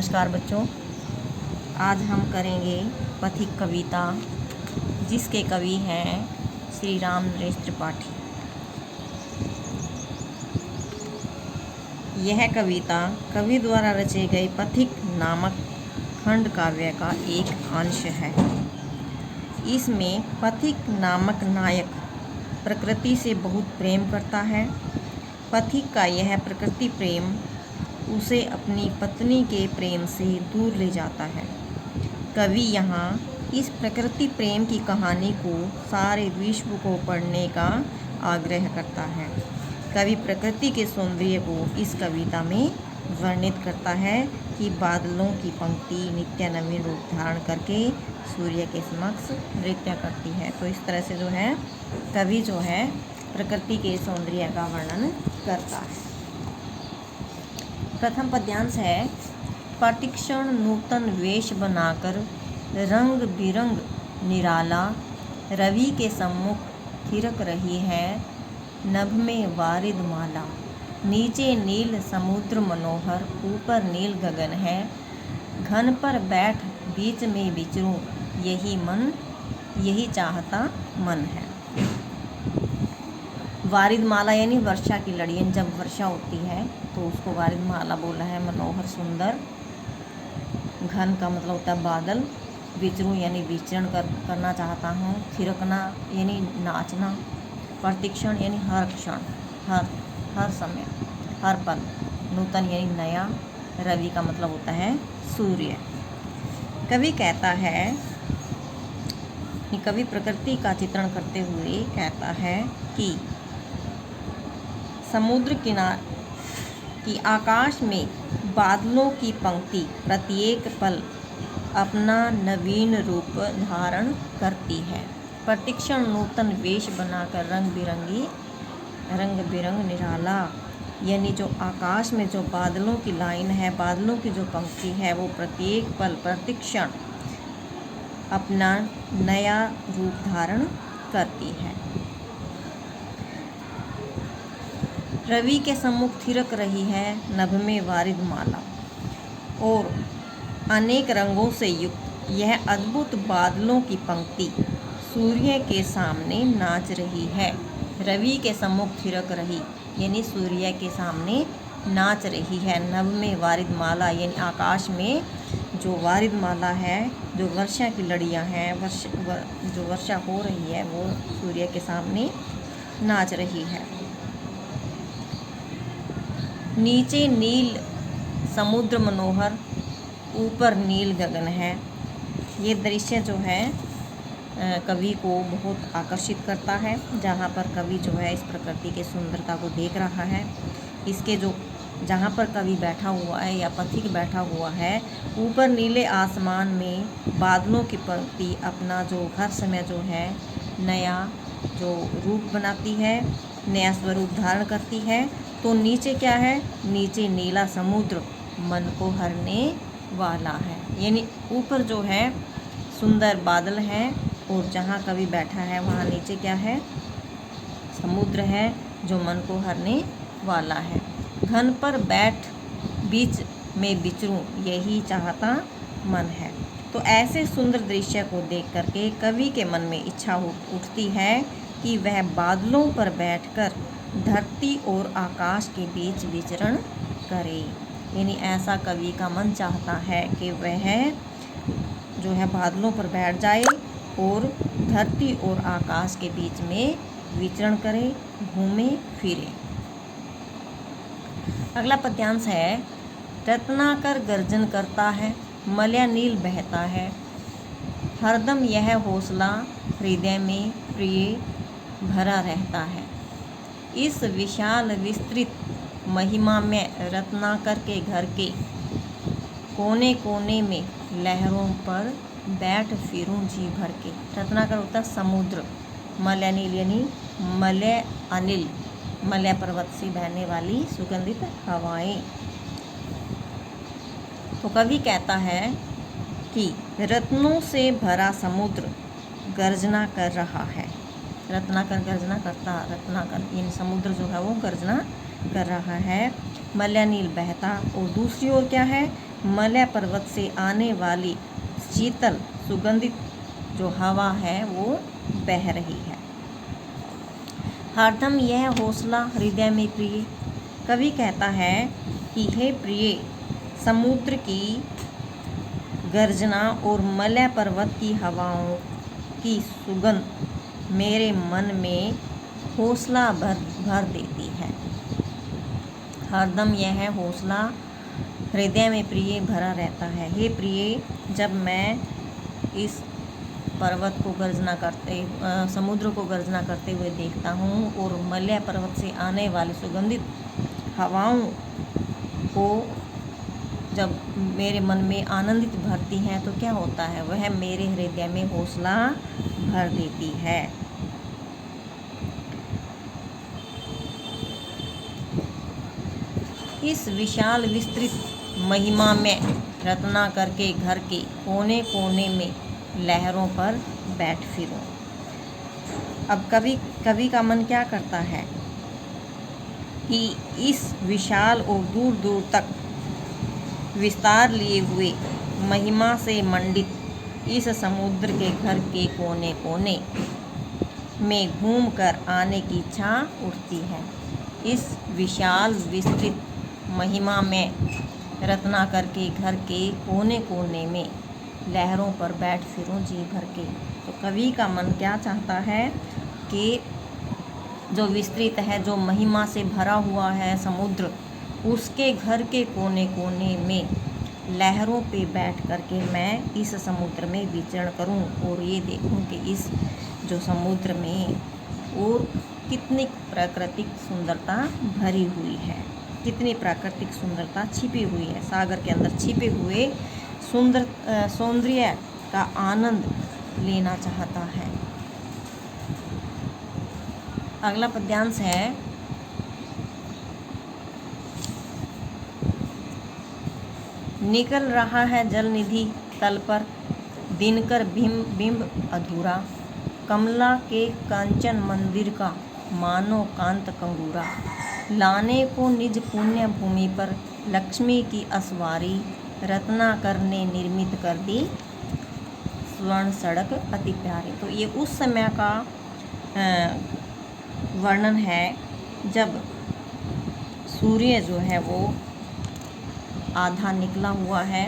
नमस्कार बच्चों, आज हम करेंगे पथिक कविता जिसके कवि हैं श्री राम नरेश त्रिपाठी। यह कविता कवि द्वारा रचे गए पथिक नामक खंड काव्य का एक अंश है। इसमें पथिक नामक नायक प्रकृति से बहुत प्रेम करता है। पथिक का यह प्रकृति प्रेम उसे अपनी पत्नी के प्रेम से दूर ले जाता है। कवि यहाँ इस प्रकृति प्रेम की कहानी को सारे विश्व को पढ़ने का आग्रह करता है। कवि प्रकृति के सौंदर्य को इस कविता में वर्णित करता है कि बादलों की पंक्ति नित्य नवीन रूप धारण करके सूर्य के समक्ष नृत्य करती है। तो इस तरह से जो है कवि जो है प्रकृति के सौंदर्य का वर्णन करता है। प्रथम पद्यांश है, प्रतिक्षण नूतन वेश बनाकर रंग बिरंग निराला रवि के सम्मुख थिरक रही है नभ में वारिद माला। नीचे नील समुद्र मनोहर ऊपर नील गगन है, घन पर बैठ बीच में विचरूं यही चाहता मन है। वारिद माला यानी वर्षा की लड़ियाँ, जब वर्षा होती है तो उसको वारिद माला बोला है। मनोहर सुंदर, घन का मतलब होता है बादल, विचरूं यानी विचरण करना चाहता हूँ, थिरकना यानी नाचना, प्रतिक्षण यानी हर क्षण, हर समय, हर पल, नूतन यानी नया, रवि का मतलब होता है सूर्य। कवि कहता है, कवि प्रकृति का चित्रण करते हुए कहता है कि समुद्र की आकाश में बादलों की पंक्ति प्रत्येक पल अपना नवीन रूप धारण करती है। प्रतिक्षण नूतन वेश बनाकर रंग बिरंग निराला, यानी जो आकाश में जो बादलों की लाइन है, बादलों की जो पंक्ति है, वो प्रत्येक पल प्रतिक्षण अपना नया रूप धारण करती है। रवि के सम्मुख थिरक रही है नभ में वारिद माला, और अनेक रंगों से युक्त यह अद्भुत बादलों की पंक्ति सूर्य के सामने नाच रही है। रवि के सम्मुख थिरक रही यानी सूर्य के सामने नाच रही है। नभ में वारिद माला यानी आकाश में जो वारिद माला है, जो वर्षा की लड़ियाँ हैं, जो वर्षा हो रही है, वो सूर्य के सामने नाच रही है। नीचे नील समुद्र मनोहर ऊपर नील गगन है। ये दृश्य जो है कवि को बहुत आकर्षित करता है, जहाँ पर कवि जो है इस प्रकृति के सुंदरता को देख रहा है। इसके जो जहाँ पर कवि बैठा हुआ है या पथिक बैठा हुआ है, ऊपर नीले आसमान में बादलों की पंक्ति अपना जो हर समय जो है नया जो रूप बनाती है, नया स्वरूप धारण करती है। तो नीचे क्या है? नीचे नीला समुद्र मन को हरने वाला है, यानी ऊपर जो है सुंदर बादल है, और जहाँ कवि बैठा है वहाँ नीचे क्या है? समुद्र है जो मन को हरने वाला है। घन पर बैठ बीच में विचरूं यही चाहता मन है। तो ऐसे सुंदर दृश्य को देख करके कवि के मन में इच्छा उठती है कि वह बादलों पर बैठकर धरती और आकाश के बीच विचरण करे। यानी ऐसा कवि का मन चाहता है कि वह जो है बादलों पर बैठ जाए और धरती और आकाश के बीच में विचरण करे, घूमे फिरे। अगला पद्यांश है, रत्नाकर गर्जन करता है, मलया नील बहता है, हरदम यह हौसला हृदय में प्रिय भरा रहता है। इस विशाल विस्तृत महिमा में रत्नाकर के घर के कोने कोने में लहरों पर बैठ फिरूं जी भर के। रत्नाकर होता है समुद्र, मलय नील यानी मलय अनिल, मलय पर्वत से बहने वाली सुगंधित हवाएं। तो कवि कहता है कि रत्नों से भरा समुद्र गर्जना कर रहा है। रत्नाकर गर्जना करता, रत्नाकर यानी समुद्र जो है वो गर्जना कर रहा है। मलय नील बहता, और दूसरी ओर क्या है? मलय पर्वत से आने वाली शीतल सुगंधित जो हवा है वो बह रही है। हरदम यह हौसला हृदय में प्रिय। कवि कहता है कि हे प्रिय, समुद्र की गर्जना और मलय पर्वत की हवाओं की सुगंध मेरे मन में हौसला भर देती है। हरदम यह हौसला हृदय में प्रिय भरा रहता है। हे प्रिय, जब मैं इस पर्वत को गर्जना करते समुद्र को गर्जना करते हुए देखता हूँ और मलय पर्वत से आने वाली सुगंधित हवाओं को जब मेरे मन में आनंदित भरती हैं तो क्या होता है, वह मेरे हृदय में हौसला भर देती है। इस विशाल विस्तृत महिमा में रत्नाकर के घर के कोने कोने में लहरों पर बैठ फिरूं। अब कवि का मन क्या करता है कि इस विशाल और दूर दूर तक विस्तार लिए हुए महिमा से मंडित इस समुद्र के घर के कोने कोने में घूमकर आने की इच्छा उठती है। इस विशाल विस्तृत महिमा में रत्नाकर के घर के कोने कोने में लहरों पर बैठ फिरूं जी भर के। तो कवि का मन क्या चाहता है कि जो विस्तृत है, जो महिमा से भरा हुआ है समुद्र, उसके घर के कोने कोने में लहरों पे बैठ कर के मैं इस समुद्र में विचरण करूं और ये देखूं कि इस जो समुद्र में और कितनी प्राकृतिक सुंदरता भरी हुई है, कितनी प्राकृतिक सुंदरता छिपी हुई है। सागर के अंदर छिपे हुए सौंदर्य का आनंद लेना चाहता है। अगला पद्यांश है, निकल रहा है जल निधि तल पर, दिनकर बिंब अधूरा, कमला के कांचन मंदिर का मानो कांत कंगूरा, लाने को निज पुण्य भूमि पर लक्ष्मी की असवारी, रत्नाकर ने निर्मित कर दी स्वर्ण सड़क अति प्यारी। तो ये उस समय का वर्णन है जब सूर्य जो है वो आधा निकला हुआ है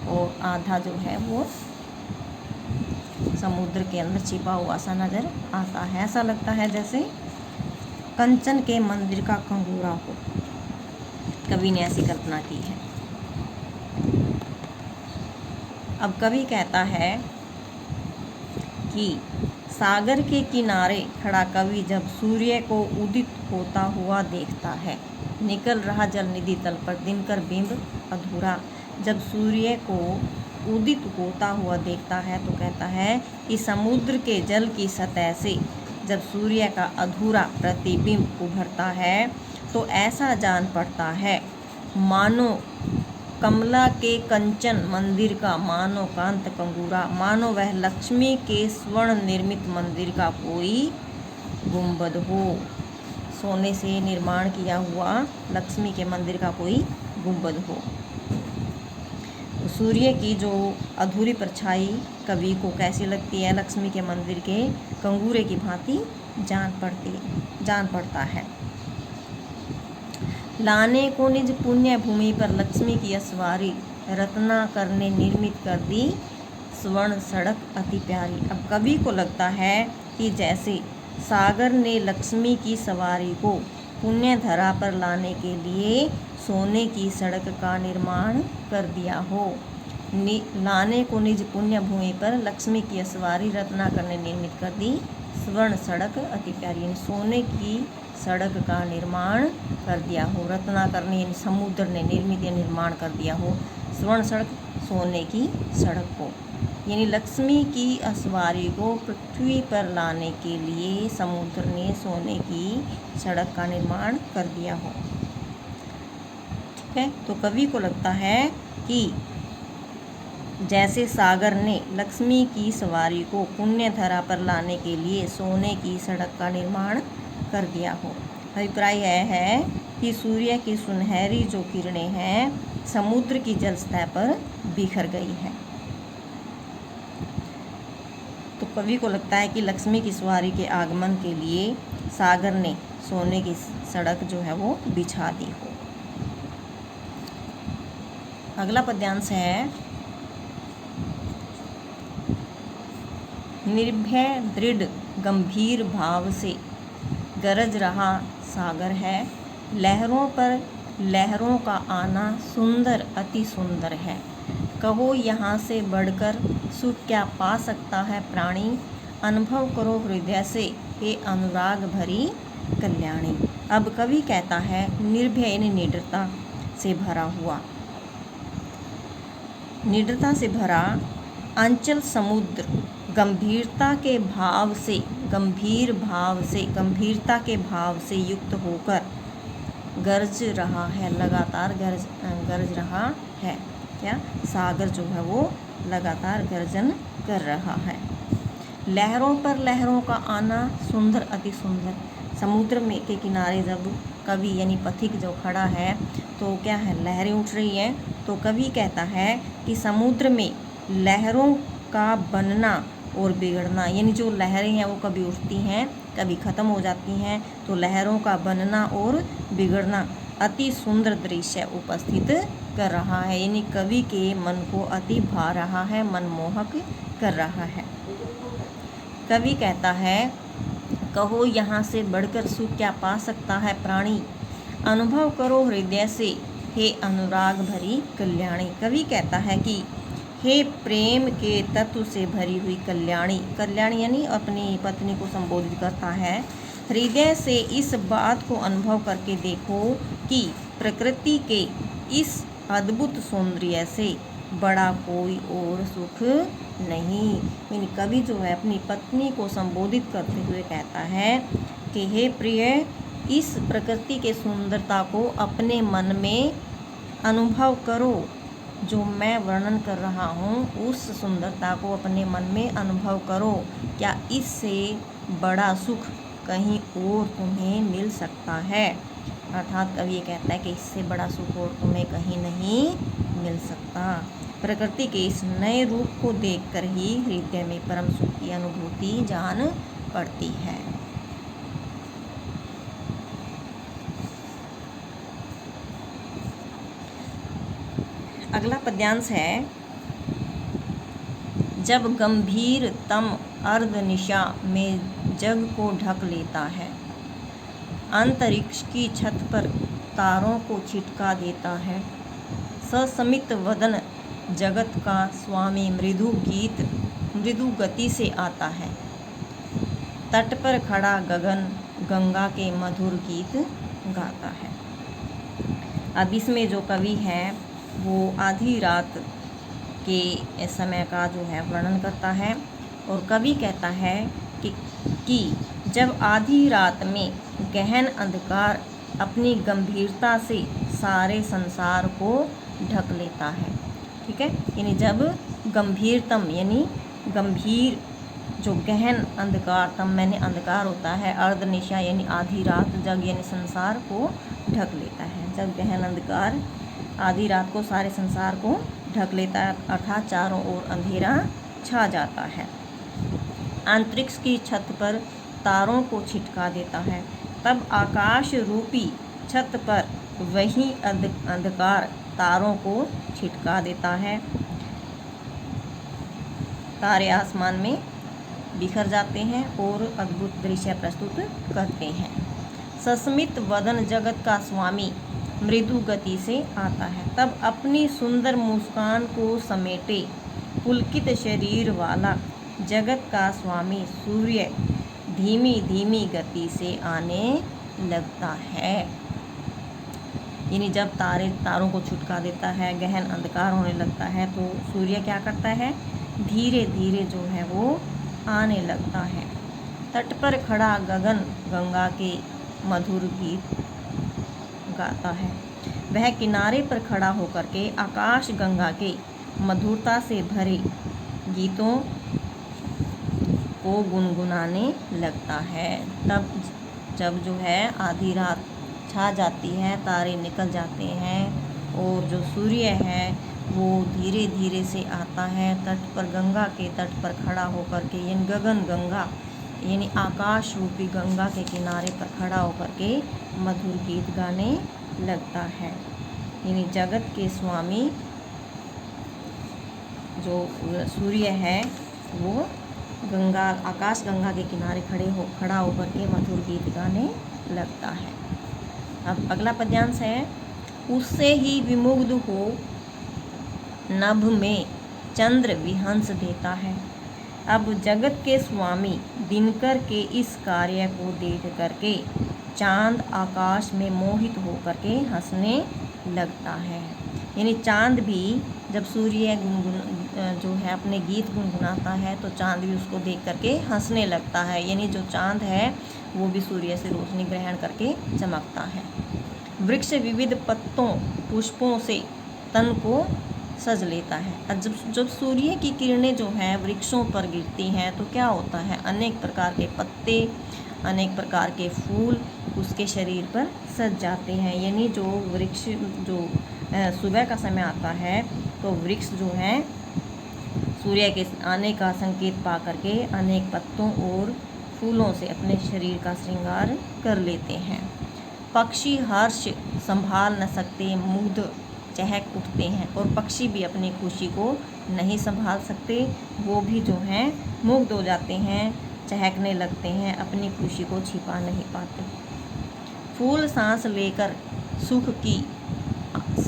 और आधा जो है वो समुद्र के अंदर छिपा हुआ सा नज़र आता है। ऐसा लगता है जैसे कंचन के मंदिर का कंगूरा हो। कवि ने ऐसी कल्पना की है। अब कवि कहता है कि सागर के किनारे खड़ा कवि जब सूर्य को उदित होता हुआ देखता है, निकल रहा जल निधि तल पर, दिनकर बिंब अधूरा, जब सूर्य को उदित होता हुआ देखता है तो कहता है कि समुद्र के जल की सतह से जब सूर्य का अधूरा प्रतिबिंब उभरता है तो ऐसा जान पड़ता है मानो कमला के कंचन मंदिर का, मानो कांत कंगूरा, मानो वह लक्ष्मी के स्वर्ण निर्मित मंदिर का कोई गुंबद हो। सोने से निर्माण किया हुआ लक्ष्मी के मंदिर का कोई गुंबद हो। सूर्य की जो अधूरी परछाई कवि को कैसी लगती है, लक्ष्मी के मंदिर के कंगूरे की भांति जान पड़ता है। लाने को निज पुण्य भूमि पर लक्ष्मी की असवारी, रत्नाकर ने निर्मित कर दी स्वर्ण सड़क अति प्यारी। अब कवि को लगता है कि जैसे सागर ने लक्ष्मी की सवारी को पुण्य धरा पर लाने के लिए सोने की सड़क का निर्माण कर दिया हो। लाने को निज पुण्य भूमि पर लक्ष्मी की असवारी रत्नाकर ने निर्मित कर दी स्वर्ण सड़क अति प्यारी, सोने की सड़क का निर्माण कर दिया हो। रत्नाकर ने समुद्र ने निर्मित या निर्माण कर दिया हो स्वर्ण सड़क, सोने की सड़क को, यानी लक्ष्मी की असवारी को पृथ्वी पर लाने के लिए समुद्र ने सोने की सड़क का निर्माण कर दिया हो। ठीक है, तो कवि को लगता है कि जैसे सागर ने लक्ष्मी की सवारी को पुण्य धरा पर लाने के लिए सोने की सड़क का निर्माण कर दिया हो। अभिप्राय यह है कि सूर्य की सुनहरी जो किरणें हैं समुद्र की जल सतह पर बिखर गई है। तो कवि को लगता है कि लक्ष्मी की सवारी के आगमन के लिए सागर ने सोने की सड़क जो है वो बिछा दी हो। अगला पद्यांश है, निर्भय दृढ़ गंभीर भाव से गरज रहा सागर है, लहरों पर लहरों का आना सुंदर अति सुंदर है, कहो यहाँ से बढ़कर सुख क्या पा सकता है प्राणी, अनुभव करो हृदय से हे अनुराग भरी कल्याणी। अब कवि कहता है निर्भय यानी निडरता से भरा हुआ, निडरता से भरा अंचल समुद्र गंभीरता के भाव से, गंभीर भाव से, गंभीरता के भाव से युक्त होकर गरज रहा है, लगातार गरज रहा है। क्या सागर जो है वो लगातार गर्जन कर रहा है। लहरों पर लहरों का आना सुंदर अति सुंदर, समुद्र में के किनारे जब कवि यानी पथिक जो खड़ा है तो क्या है, लहरें उठ रही हैं। तो कवि कहता है कि समुद्र में लहरों का बनना और बिगड़ना, यानी जो लहरें हैं वो कभी उठती हैं कभी ख़त्म हो जाती हैं, तो लहरों का बनना और बिगड़ना अति सुंदर दृश्य उपस्थित कर रहा है, यानी कवि के मन को अति भा रहा है, मनमोहक कर रहा है। कवि कहता है कहो यहाँ से बढ़कर सुख क्या पा सकता है प्राणी, अनुभव करो हृदय से हे अनुराग भरी कल्याणी। कवि कहता है कि हे प्रेम के तत्व से भरी हुई कल्याणी, कल्याणी यानी अपनी पत्नी को संबोधित करता है, हृदय से इस बात को अनुभव करके देखो कि प्रकृति के इस अद्भुत सौंदर्य से बड़ा कोई और सुख नहीं। यानी कवि जो है अपनी पत्नी को संबोधित करते हुए कहता है कि हे प्रिय, इस प्रकृति के सुंदरता को अपने मन में अनुभव करो, जो मैं वर्णन कर रहा हूँ उस सुंदरता को अपने मन में अनुभव करो, क्या इससे बड़ा सुख कहीं और तुम्हें मिल सकता है। अर्थात कवि ये कहता है कि इससे बड़ा सुख और तुम्हें कहीं नहीं मिल सकता। प्रकृति के इस नए रूप को देखकर ही हृदय में परम सुख की अनुभूति जान पड़ती है। अगला पद्यांश है, जब गंभीरतम अर्धनिशा में जग को ढक लेता है, अंतरिक्ष की छत पर तारों को छिटका देता है, सस्मित वदन जगत का स्वामी मृदु गति से आता है, तट पर खड़ा गगन गंगा के मधुर गीत गाता है। अब इसमें जो कवि है वो आधी रात के समय का जो है वर्णन करता है, और कवि कहता है कि जब आधी रात में गहन अंधकार अपनी गंभीरता से सारे संसार को ढक लेता है। ठीक है, यानी जब गंभीरतम यानी गंभीर जो गहन अंधकार, तम मैंने अंधकार होता है, अर्धनिशा यानी आधी रात, जग यानी संसार को ढक लेता है। जब गहन अंधकार आधी रात को सारे संसार को ढक लेता है, अर्थात चारों ओर अंधेरा छा जाता है, अंतरिक्ष की छत पर तारों को छिटका देता है, तब आकाश रूपी छत पर वही अंधकार तारों को छिटका देता है, तारे आसमान में बिखर जाते हैं और अद्भुत दृश्य प्रस्तुत करते हैं। सस्मित वदन जगत का स्वामी मृदु गति से आता है, तब अपनी सुंदर मुस्कान को समेटे पुलकित शरीर वाला जगत का स्वामी सूर्य धीमी धीमी गति से आने लगता है। यानी जब तारों को छुटका देता है, गहन अंधकार होने लगता है, तो सूर्य क्या करता है, धीरे धीरे जो है वो आने लगता है। तट पर खड़ा गगन गंगा के मधुर गीत गाता है, वह किनारे पर खड़ा होकर के आकाश गंगा के मधुरता से भरे गीतों को गुनगुनाने लगता है। तब जब जो है आधी रात छा जाती है, तारे निकल जाते हैं और जो सूर्य है वो धीरे धीरे से आता है तट पर, गंगा के तट पर खड़ा होकर के, यानी गगन गंगा यानी आकाश रूपी गंगा के किनारे पर खड़ा होकर के मधुर गीत गाने लगता है। यानी जगत के स्वामी जो सूर्य है वो गंगा, आकाश गंगा के किनारे खड़ा होकर के मधुर गीत गाने लगता है। अब अगला पद्यांश है, उससे ही विमुग्ध हो नभ में चंद्र विहंस देता है। अब जगत के स्वामी दिनकर के इस कार्य को देख करके चांद आकाश में मोहित होकर के हंसने लगता है। यानी चांद भी जब सूर्य जो है अपने गीत गुनगुनाता है तो चांद भी उसको देख करके हंसने लगता है। यानी जो चांद है वो भी सूर्य से रोशनी ग्रहण करके चमकता है। वृक्ष विविध पत्तों पुष्पों से तन को सज लेता है। और जब सूर्य की किरणें जो हैं वृक्षों पर गिरती हैं तो क्या होता है, अनेक प्रकार के पत्ते, अनेक प्रकार के फूल उसके शरीर पर सज जाते हैं। यानी जो वृक्ष जो सुबह का समय आता है तो वृक्ष जो है सूर्य के आने का संकेत पा करके अनेक पत्तों और फूलों से अपने शरीर का श्रृंगार कर लेते हैं। पक्षी हर्ष संभाल न सकते, मुग्ध चहक उठते हैं। और पक्षी भी अपनी खुशी को नहीं संभाल सकते, वो भी जो हैं मुग्ध हो जाते हैं, चहकने लगते हैं, अपनी खुशी को छिपा नहीं पाते। फूल सांस लेकर सुख की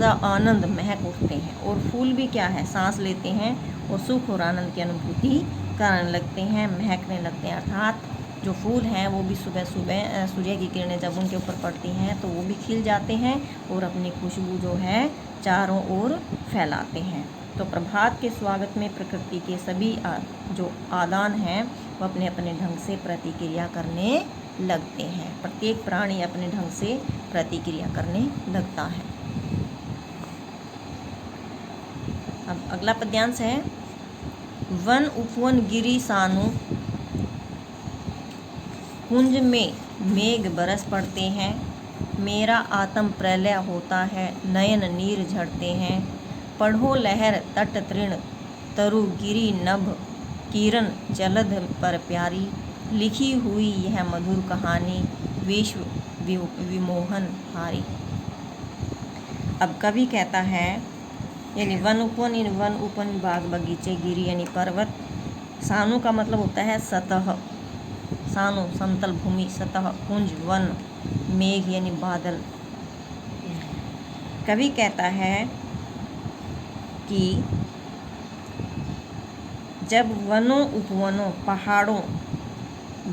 आनंद महक उठते हैं। और फूल भी क्या है, सांस लेते हैं और सुख और आनंद की अनुभूति करने लगते हैं, महकने लगते हैं। अर्थात जो फूल हैं वो भी सुबह सुबह सूर्य की किरणें जब उनके ऊपर पड़ती हैं तो वो भी खिल जाते हैं और अपनी खुशबू जो है चारों ओर फैलाते हैं। तो प्रभात के स्वागत में प्रकृति के सभी जो आदान हैं वो अपने अपने ढंग से प्रतिक्रिया करने लगते हैं। प्रत्येक प्राणी अपने ढंग से प्रतिक्रिया करने लगता है। अब अगला पद्यांश है, वन उपवन गिरी सानु कुंज में मेघ बरस पड़ते हैं। मेरा आत्म प्रलय होता है, नयन नीर झड़ते हैं। पढ़ो लहर तट तृण तरु गिरी नभ, किरण जलध पर प्यारी। लिखी हुई यह मधुर कहानी, विश्व विमोहन हारी। अब कवि कहता है, यानी वन उपवन, इन वन उपवन बाग बगीचे, गिरी यानी पर्वत, सानु का मतलब होता है सतह, सानु समतल भूमि, सतह कुंज, वन मेघ यानी बादल। कवि कहता है कि जब वनों उपवनों पहाड़ों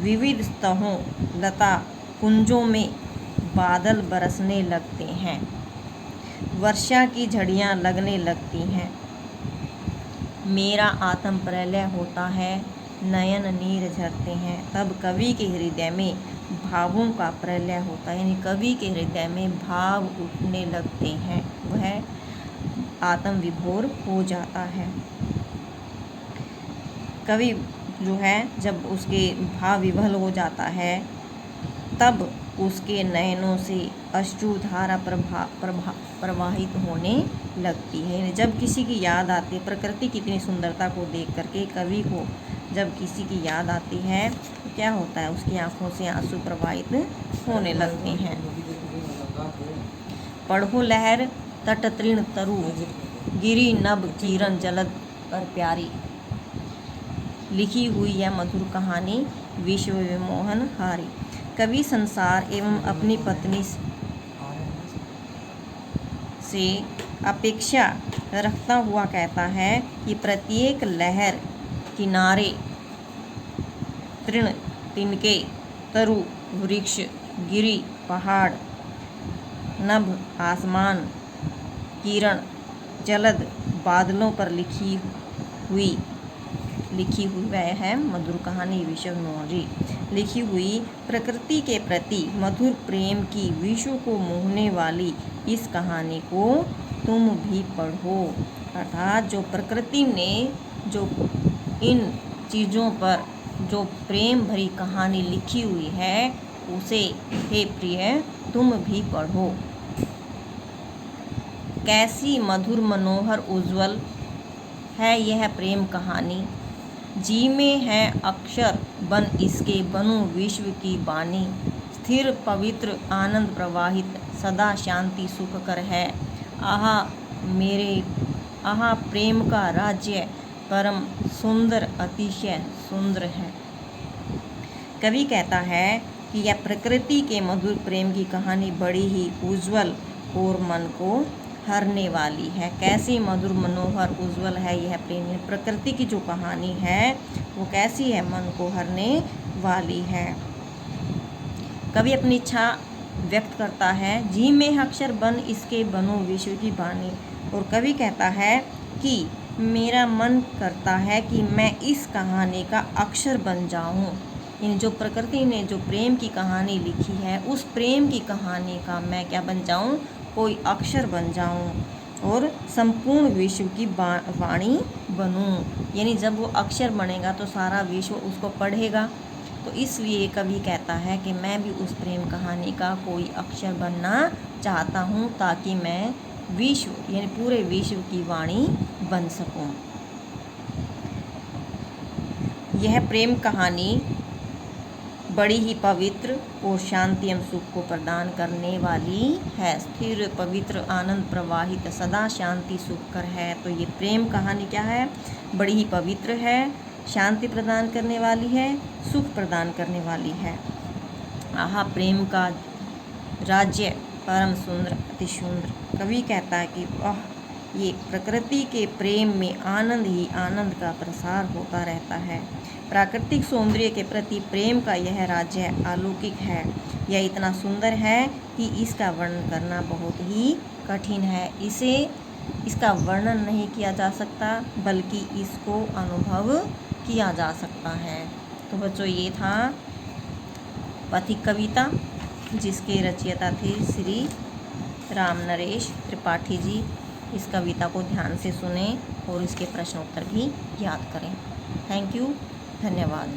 विविध सतहों लता कुंजों में बादल बरसने लगते हैं, वर्षा की झड़ियाँ लगने लगती हैं, मेरा आत्म प्रलय होता है, नयन नीर झरते हैं, तब कवि के हृदय में भावों का प्रलय होता है। यानी कवि के हृदय में भाव उठने लगते हैं, वह आत्म विभोर हो जाता है। कवि जो है जब उसके भाव विभल हो जाता है तब उसके नयनों से अश्रुधारा प्रवाहित होने लगती है। जब किसी की याद आती है, प्रकृति की इतनी सुंदरता को देख करके कवि को जब किसी की याद आती है तो क्या होता है, उसकी आंखों से आंसू प्रवाहित होने लगते हैं। पढ़ो लहर तट तृण तरु, गिरी नभ किरण जलद पर प्यारी। लिखी हुई यह मधुर कहानी, विश्व विमोहन हारी। कवि संसार एवं अपनी पत्नी से अपेक्षा रखता हुआ कहता है कि प्रत्येक लहर, किनारे, तृण तिनके, तरु वृक्ष, गिरी पहाड़, नभ आसमान, किरण जलद बादलों पर लिखी हुई वह है मधुर कहानी, विश्व विमोहन। लिखी हुई प्रकृति के प्रति मधुर प्रेम की विश्व को मोहने वाली इस कहानी को तुम भी पढ़ो। अर्थात जो प्रकृति ने जो इन चीज़ों पर जो प्रेम भरी कहानी लिखी हुई है उसे हे प्रिय तुम भी पढ़ो। कैसी मधुर मनोहर उज्ज्वल है यह प्रेम कहानी, जी में है अक्षर बन इसके बनूं विश्व की बानी। स्थिर पवित्र आनंद प्रवाहित सदा शांति सुखकर है। आहा प्रेम का राज्य परम सुंदर अतिशय सुंदर है। कवि कहता है कि यह प्रकृति के मधुर प्रेम की कहानी बड़ी ही उज्ज्वल और मन को हरने वाली है। कैसी मधुर मनोहर उज्ज्वल है यह प्रेम, प्रकृति की जो कहानी है वो कैसी है, मन को हरने वाली है। कवि अपनी इच्छा व्यक्त करता है, जी में अक्षर बन इसके बनो विश्व की बानी। और कवि कहता है कि मेरा मन करता है कि मैं इस कहानी का अक्षर बन जाऊं। इन जो प्रकृति ने जो प्रेम की कहानी लिखी है उस प्रेम की कहानी का मैं क्या बन जाऊं, कोई अक्षर बन जाऊं और संपूर्ण विश्व की वाणी बनूं। यानी जब वो अक्षर बनेगा तो सारा विश्व उसको पढ़ेगा। तो इसलिए कवि कहता है कि मैं भी उस प्रेम कहानी का कोई अक्षर बनना चाहता हूँ ताकि मैं विश्व यानी पूरे विश्व की वाणी बन सकूं। यह प्रेम कहानी बड़ी ही पवित्र और शांति एवं सुख को प्रदान करने वाली है। स्थिर पवित्र आनंद प्रवाहित सदा शांति सुखकर है। तो ये प्रेम कहानी क्या है, बड़ी ही पवित्र है, शांति प्रदान करने वाली है, सुख प्रदान करने वाली है। आहा प्रेम का राज्य परम सुंदर अति सुंदर। कवि कहता है कि ये प्रकृति के प्रेम में आनंद ही आनंद का प्रसार होता रहता है। प्राकृतिक सौंदर्य के प्रति प्रेम का यह राज्य अलौकिक है। यह इतना सुंदर है कि इसका वर्णन करना बहुत ही कठिन है। इसका वर्णन नहीं किया जा सकता बल्कि इसको अनुभव किया जा सकता है। तो बच्चों ये था पथिक कविता जिसके रचयिता थे श्री राम नरेश त्रिपाठी जी। इस कविता को ध्यान से सुनें और इसके प्रश्न उत्तर भी याद करें। थैंक यू, धन्यवाद।